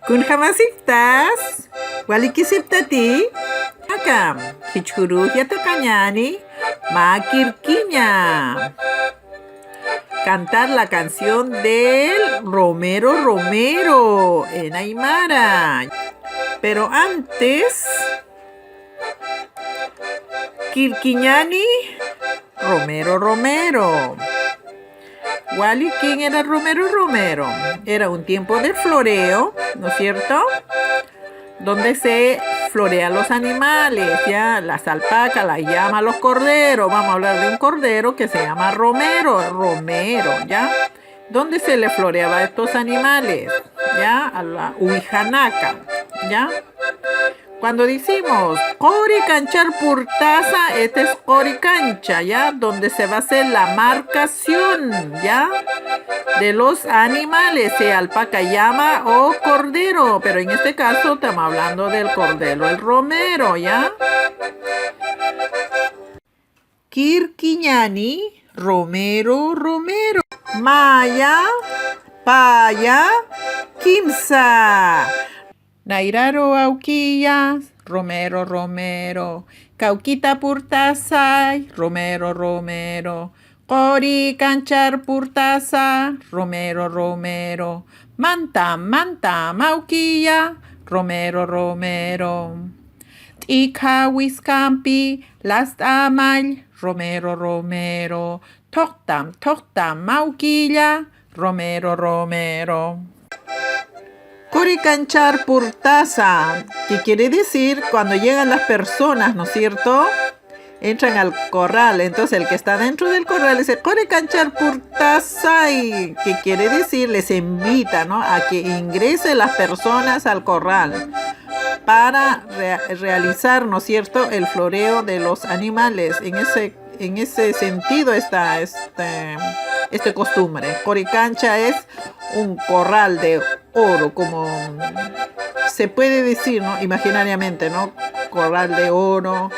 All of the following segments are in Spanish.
Kunjamasiftas, walikisiptati, akam, hichuru yatakanyani, makirkiña. Cantar la canción del Romero Romero en Aymara. Pero antes, Kirkiñani, Romero Romero. Wally, ¿quién era Romero Romero? Era un tiempo de floreo, ¿no es cierto? Donde se florean los animales, ya, las alpacas, las llamas, los corderos. Vamos a hablar de un cordero que se llama Romero, ¿ya? ¿Dónde se le floreaba a estos animales? ¿Ya? A la Uijanaca, ¿ya? Cuando decimos Cori Canchar Purtaza, este es Cori Cancha, ¿ya? Donde se va a hacer la marcación, ¿ya? De los animales, sea alpaca, llama o cordero. Pero en este caso estamos hablando del cordero, el romero, ¿ya? Kirkiñani, Romero, Romero. Maya, Paya, Kimsa. Nairaro Auquillas, Romero, Romero. Cauquita Purtasay, Romero, Romero. Cori Canchar Purtaza, Romero, Romero. Manta, Manta, Mauquilla, Romero, Romero. Tika Wiscampi, Last Amal, Romero, Romero. Toctam, Toctam, Mauquilla, Romero, Romero. Cori Canchar Purtaza, que quiere decir cuando llegan las personas, ¿no es cierto? Entran al corral, entonces el que está dentro del corral dice Cori Canchar Purtaza, y que quiere decir les invita, ¿no? A que ingresen las personas al corral para realizar, ¿no es cierto?, el floreo de los animales. En ese sentido está este costumbre. Cori Cancha es un corral de oro, como se puede decir, ¿no?, imaginariamente, ¿no? Corral de oro,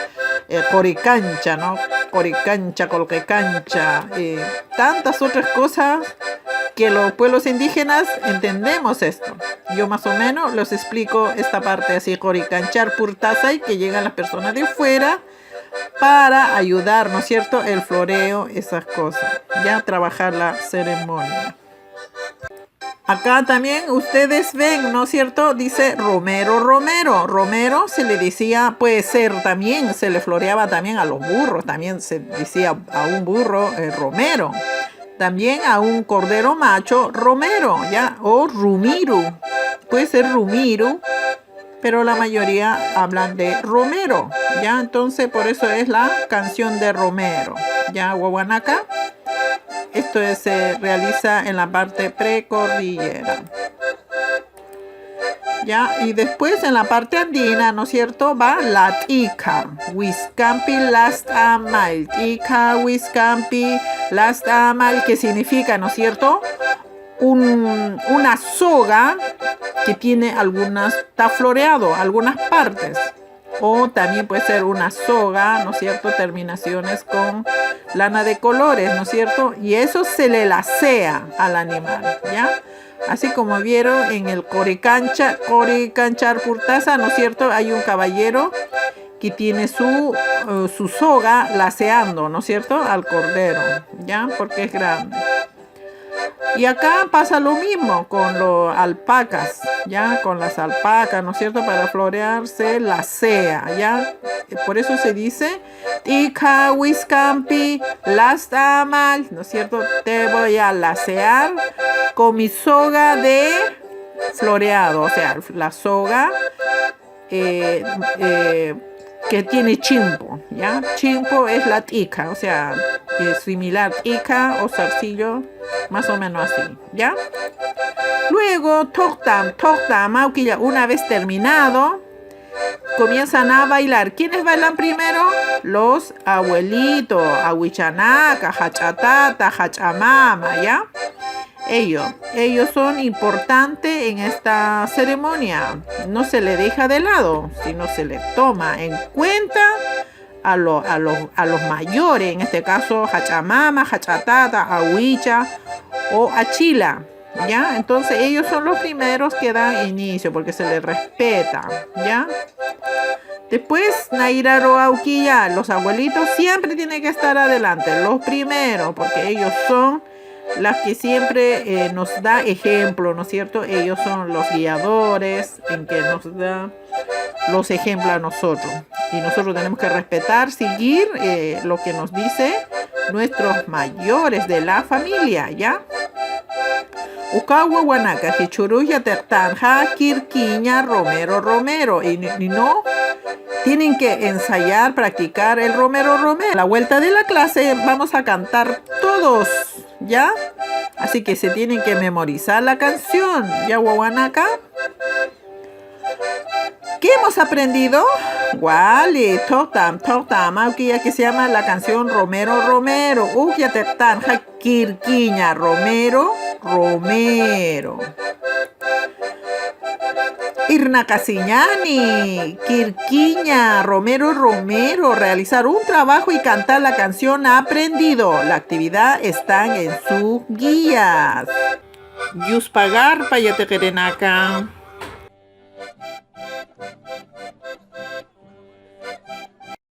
Coricancha, ¿no? Coricancha, Colquecancha, tantas otras cosas que los pueblos indígenas entendemos esto. Yo más o menos les explico esta parte así, Coricanchar Purtaza, y que llegan las personas de fuera para ayudar, ¿no es cierto?, el floreo, esas cosas, ya trabajar la ceremonia. Acá también ustedes ven, ¿no es cierto? Dice Romero, Romero. Romero se le decía, puede ser también, se le floreaba también a los burros. También se decía a un burro Romero. También a un cordero macho Romero, ¿ya? O Rumiru. Puede ser Rumiru, pero la mayoría hablan de Romero, ¿ya? Entonces por eso es la canción de Romero, ¿ya? Guaguanaca. Esto se realiza en la parte precordillera. ¿Ya? Y después en la parte andina, ¿no es cierto?, va la tica. Wiscampi last amal. Tica, Wiscampi last amal, que significa, ¿no es cierto?, una soga que tiene está floreado, algunas partes. O también puede ser una soga, ¿no es cierto?, terminaciones con lana de colores, ¿no es cierto? Y eso se le lacea al animal, ¿ya? Así como vieron en el Cori Canchar Purtaza, ¿no es cierto?, hay un caballero que tiene su soga laceando, ¿no es cierto?, al cordero, ¿ya? Porque es grande. Y acá pasa lo mismo con las alpacas, ¿ya? Con las alpacas, ¿no es cierto? Para florear se lacea, ¿ya? Por eso se dice Tika Wiscampi last amal, ¿no es cierto? Te voy a lacear con mi soga de floreado, o sea, la soga que tiene chimpo, ¿ya? Chimpo es la tica, o sea, es similar tica o zarcillo, más o menos así, ¿ya? Luego, Toctam, Mauquilla, una vez terminado, comienzan a bailar. ¿Quiénes bailan primero? Los abuelitos, Ahuichanaca, Hachatata, Hachamama, ¿ya? Ellos son importantes en esta ceremonia. No se le deja de lado, sino se le toma en cuenta a los mayores, en este caso Hachamama, Hachatata, Ahuicha o Achila, ¿ya? Entonces ellos son los primeros que dan inicio porque se les respeta, ¿ya? Después, Nairaro Auquilla, los abuelitos siempre tienen que estar adelante, los primeros, porque ellos son las que siempre nos da ejemplo, ¿no es cierto? Ellos son los guiadores en que nos da los ejemplos a nosotros. Y nosotros tenemos que respetar, seguir lo que nos dice nuestros mayores de la familia, ¿ya? Ukawa Wanaka, Hichuruya Tertanja, Kirquiña, Romero, Romero. Y no tienen que ensayar, practicar el Romero, Romero. A la vuelta de la clase vamos a cantar todos, ¿ya? Así que se tienen que memorizar la canción, ¿ya, Wawanaka? ¿Qué hemos aprendido? Wale, Totam, que se llama la canción Romero, Romero. Ukia Tertanja, Kirquiña, Romero, Romero. Irna Casiñani, Kirquiña, Romero, Romero, realizar un trabajo y cantar la canción aprendido. La actividad está en sus guías. Yuspagar Payatequerenaca.